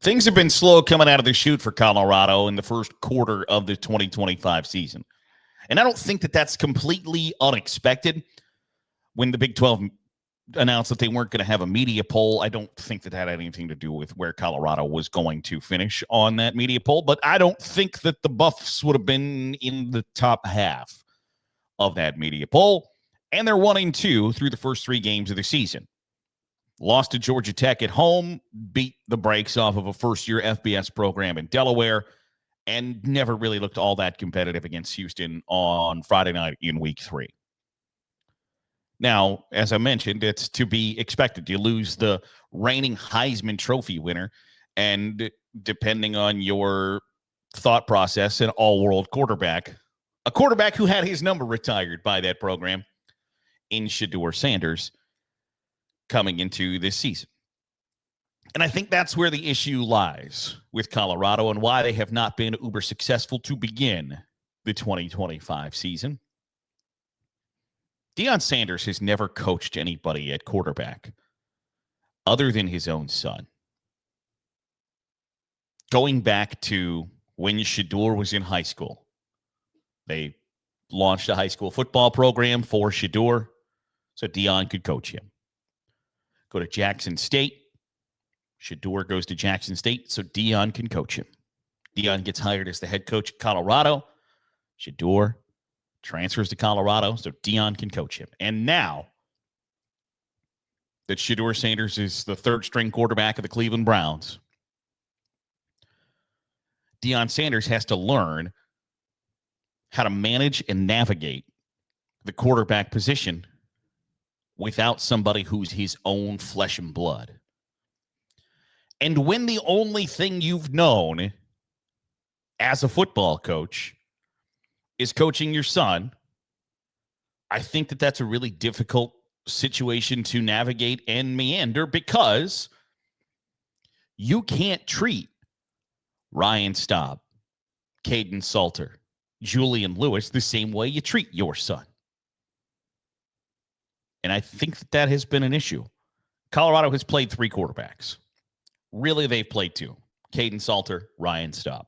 Things have been slow coming out of the chute for Colorado in the first quarter of the 2025 season. And I don't think that that's completely unexpected. When the Big 12 announced that they weren't going to have a media poll, I don't think that had anything to do with where Colorado was going to finish on that media poll. But I don't think that the Buffs would have been in the top half of that media poll. And they're 1-2 through the first 3 games of the season. Lost to Georgia Tech at home, beat the brakes off of a first-year FBS program in Delaware, and never really looked all that competitive against Houston on Friday night in Week 3. Now, as I mentioned, it's to be expected. You lose the reigning Heisman Trophy winner, and depending on your thought process, an all-world quarterback, a quarterback who had his number retired by that program in Shedeur Sanders, coming into this season. And I think that's where the issue lies with Colorado and why they have not been uber successful to begin the 2025 season. Deion Sanders has never coached anybody at quarterback other than his own son. Going back to when Shedeur was in high school, they launched a high school football program for Shedeur so Deion could coach him. Go to Jackson State. Shedeur goes to Jackson State so Deion can coach him. Deion gets hired as the head coach at Colorado. Shedeur transfers to Colorado so Deion can coach him. And now that Shedeur Sanders is the third-string quarterback of the Cleveland Browns, Deion Sanders has to learn how to manage and navigate the quarterback position without somebody who's his own flesh and blood. And when the only thing you've known as a football coach is coaching your son, I think that that's a really difficult situation to navigate and meander, because you can't treat Ryan Staub, Caden Salter, Julian Lewis the same way you treat your son. And I think that that has been an issue. Colorado has played 3 quarterbacks. Really, they've played 2. Caden Salter, Ryan Staub.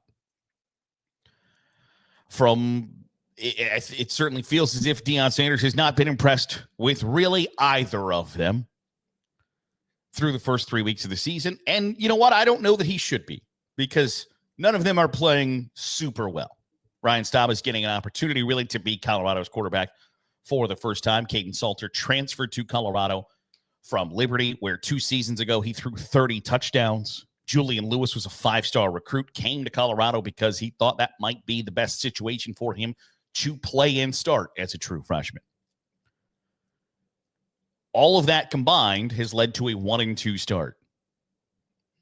It certainly feels as if Deion Sanders has not been impressed with really either of them through the first 3 weeks of the season. And you know what? I don't know that he should be, because none of them are playing super well. Ryan Staub is getting an opportunity really to be Colorado's quarterback for the first time. Caden Salter transferred to Colorado from Liberty, where 2 seasons ago he threw 30 touchdowns. Julian Lewis was a 5-star recruit, came to Colorado because he thought that might be the best situation for him to play and start as a true freshman. All of that combined has led to a 1-2 start,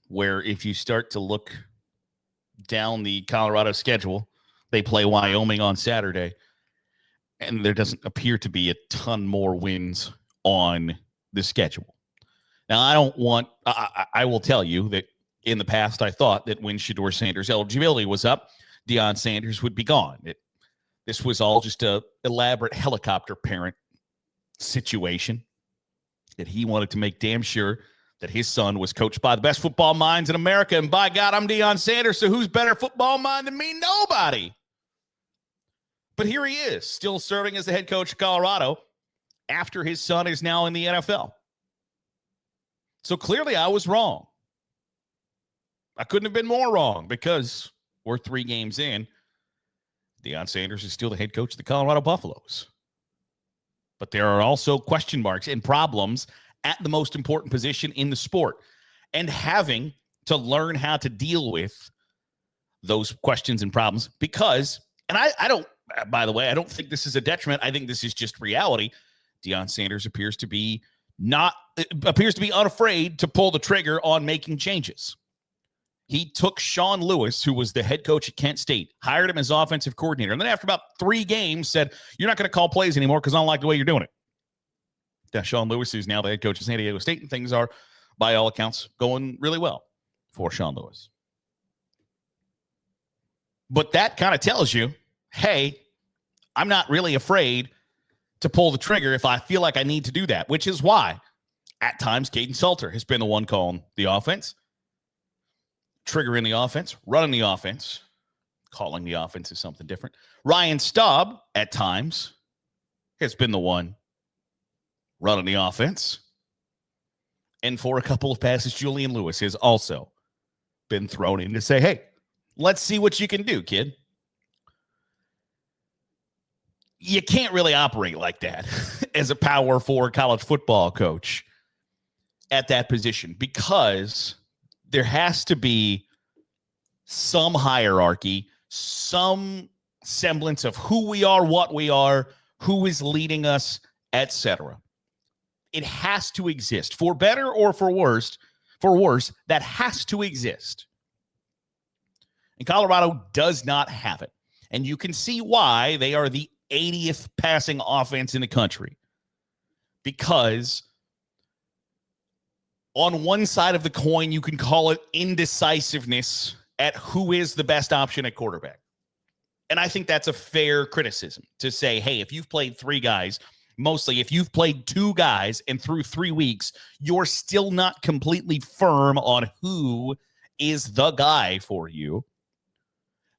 where if you start to look down the Colorado schedule, they play Wyoming on Saturday, and there doesn't appear to be a ton more wins on the schedule. Now, I will tell you that in the past, I thought that when Shedeur Sanders' eligibility was up, Deion Sanders would be gone. This was all just a elaborate helicopter parent situation, that he wanted to make damn sure that his son was coached by the best football minds in America. And by God, I'm Deion Sanders, so who's better football mind than me? Nobody. But here he is, still serving as the head coach of Colorado after his son is now in the NFL. So clearly I was wrong. I couldn't have been more wrong, because we're 3 games in. Deion Sanders is still the head coach of the Colorado Buffaloes. But there are also question marks and problems at the most important position in the sport. And having to learn how to deal with those questions and problems, because, and I don't, by the way, I don't think this is a detriment. I think this is just reality. Deion Sanders appears to be unafraid to pull the trigger on making changes. He took Sean Lewis, who was the head coach at Kent State, hired him as offensive coordinator, and then after about 3 games said, "You're not going to call plays anymore because I don't like the way you're doing it." That Sean Lewis is now the head coach of San Diego State, and things are, by all accounts, going really well for Sean Lewis. But that kind of tells you, hey, I'm not really afraid to pull the trigger if I feel like I need to do that, which is why at times Caden Salter has been the one calling the offense. triggering the offense, running the offense, calling the offense is something different. Ryan Staub, at times, has been the one running the offense. And for a couple of passes, Julian Lewis has also been thrown in to say, hey, let's see what you can do, kid. You can't really operate like that as a Power 4 college football coach at that position, because there has to be some hierarchy, some semblance of who we are, what we are, who is leading us, etc. It has to exist, for better or for worse, that has to exist. And Colorado does not have it. And you can see why they are the 80th passing offense in the country. Because on one side of the coin, you can call it indecisiveness at who is the best option at quarterback. And I think that's a fair criticism to say, hey, if you've played three guys, mostly if you've played two guys and through 3 weeks, you're still not completely firm on who is the guy for you.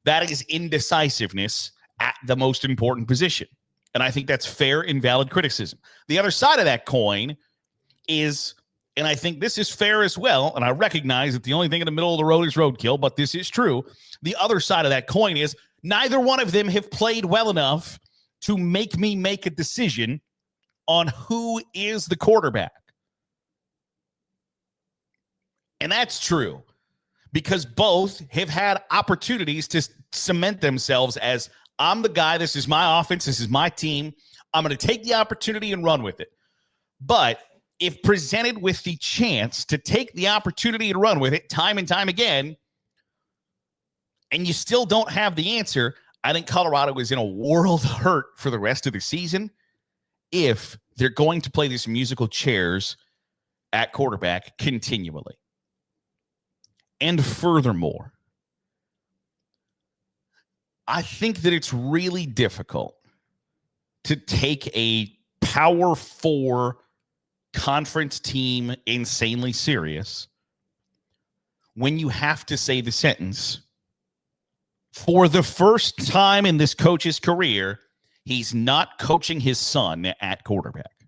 That is indecisiveness at the most important position. And I think that's fair and valid criticism. The other side of that coin is, and I think this is fair as well, and I recognize that the only thing in the middle of the road is roadkill, but this is true. The other side of that coin is neither one of them have played well enough to make me make a decision on who is the quarterback. And that's true because both have had opportunities to cement themselves as, I'm the guy, this is my offense, this is my team, I'm going to take the opportunity and run with it. But if presented with the chance to take the opportunity and run with it time and time again, and you still don't have the answer, I think Colorado is in a world of hurt for the rest of the season if they're going to play these musical chairs at quarterback continually. And furthermore, I think that it's really difficult to take a Power 4 conference team insanely serious when you have to say the sentence, for the first time in this coach's career, he's not coaching his son at quarterback.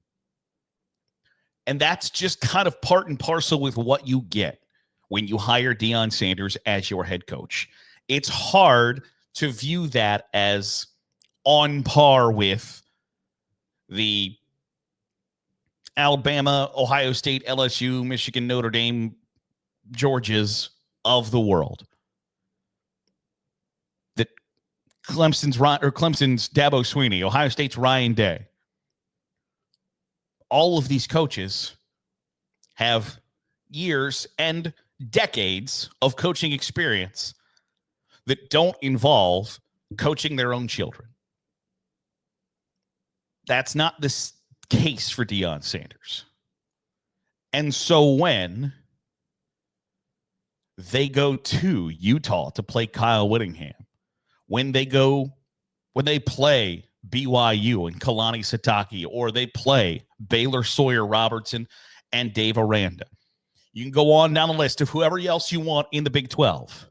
And that's just kind of part and parcel with what you get when you hire Deion Sanders as your head coach. It's hard to view that as on par with the Alabama, Ohio State, LSU, Michigan, Notre Dame, Georgias of the world. That Clemson's Dabo Swinney, Ohio State's Ryan Day. All of these coaches have years and decades of coaching experience that don't involve coaching their own children. That's not the case for Deion Sanders. And so when they go to Utah to play Kyle Whittingham, when they play BYU and Kalani Sitake, or they play Baylor Sawyer Robertson and Dave Aranda, you can go on down the list of whoever else you want in the Big 12.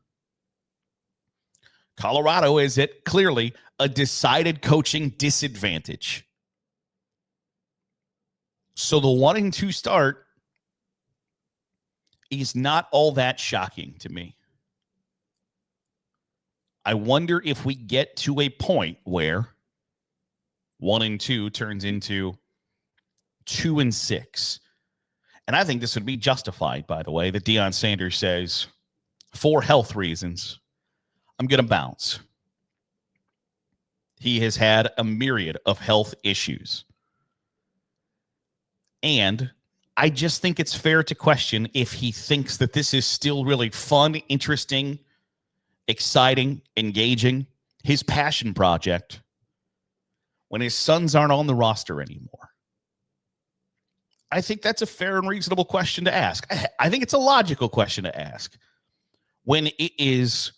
Colorado is at clearly a decided coaching disadvantage. So the 1-2 start is not all that shocking to me. I wonder if we get to a point where 1-2 turns into 2-6. And I think this would be justified, by the way, that Deion Sanders says, for health reasons, I'm going to bounce. He has had a myriad of health issues. And I just think it's fair to question if he thinks that this is still really fun, interesting, exciting, engaging, his passion project, when his sons aren't on the roster anymore. I think that's a fair and reasonable question to ask. I think it's a logical question to ask. When it is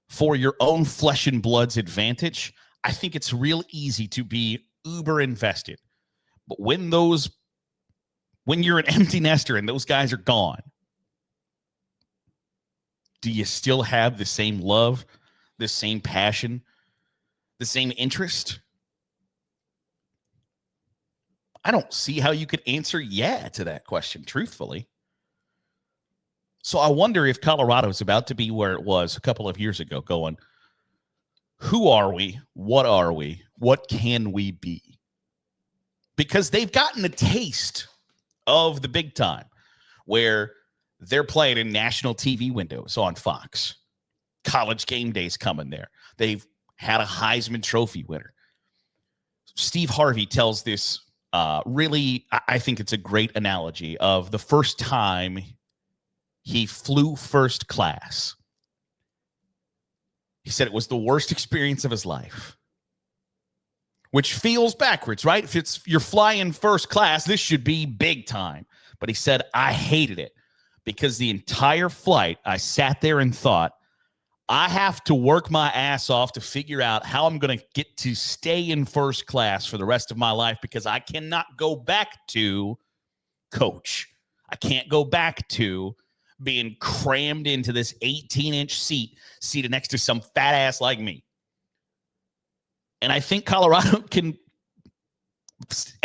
for your own flesh and blood's advantage, I think it's real easy to be uber invested. But when you're an empty nester and those guys are gone, Do you still have the same love, the same passion, the same interest? I don't see how you could answer yeah to that question, truthfully. So I wonder if Colorado is about to be where it was a couple of years ago, going, who are we? What are we? What can we be? Because they've gotten a taste of the big time where they're playing in national TV windows on Fox. College game days coming there. They've had a Heisman Trophy winner. Steve Harvey tells this really, I think it's a great analogy of the first time he flew first class. He said it was the worst experience of his life, which feels backwards, right? If you're flying first class, this should be big time. But he said, I hated it because the entire flight, I sat there and thought, I have to work my ass off to figure out how I'm going to get to stay in first class for the rest of my life because I cannot go back to coach. I can't go back to being crammed into this 18-inch seat seated next to some fat ass like me. And I think Colorado can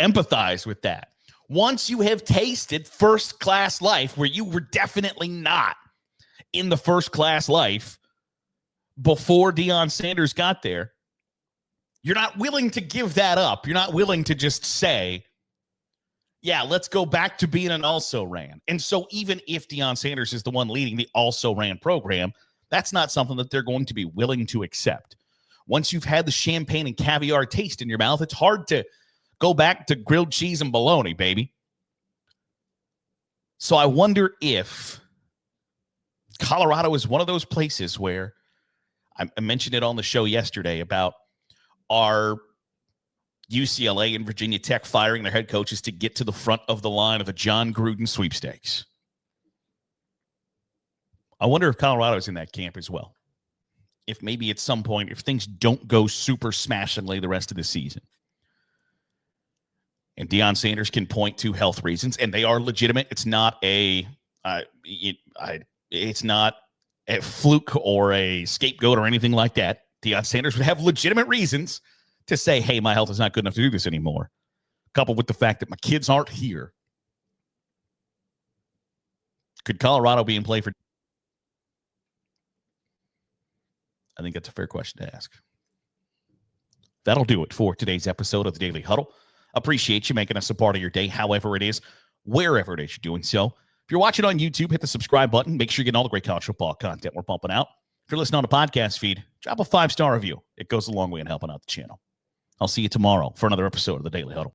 empathize with that. Once you have tasted first class life where you were definitely not in the first class life before Deion Sanders got there, you're not willing to give that up. You're not willing to just say, yeah, let's go back to being an also-ran. And so even if Deion Sanders is the one leading the also-ran program, that's not something that they're going to be willing to accept. Once you've had the champagne and caviar taste in your mouth, it's hard to go back to grilled cheese and bologna, baby. So I wonder if Colorado is one of those places where I mentioned it on the show yesterday about our UCLA and Virginia Tech firing their head coaches to get to the front of the line of a John Gruden sweepstakes. I wonder if Colorado's in that camp as well. If maybe at some point, if things don't go super smashingly the rest of the season, and Deion Sanders can point to health reasons, and they are legitimate. It's not it's not a fluke or a scapegoat or anything like that. Deion Sanders would have legitimate reasons to say, hey, my health is not good enough to do this anymore, coupled with the fact that my kids aren't here. Could Colorado be in play for? I think that's a fair question to ask. That'll do it for today's episode of the Daily Huddle. Appreciate you making us a part of your day, however it is, wherever it is you're doing so. If you're watching on YouTube, hit the subscribe button. Make sure you're getting all the great college football content we're pumping out. If you're listening on the podcast feed, drop a 5-star review. It goes a long way in helping out the channel. I'll see you tomorrow for another episode of the Daily Huddle.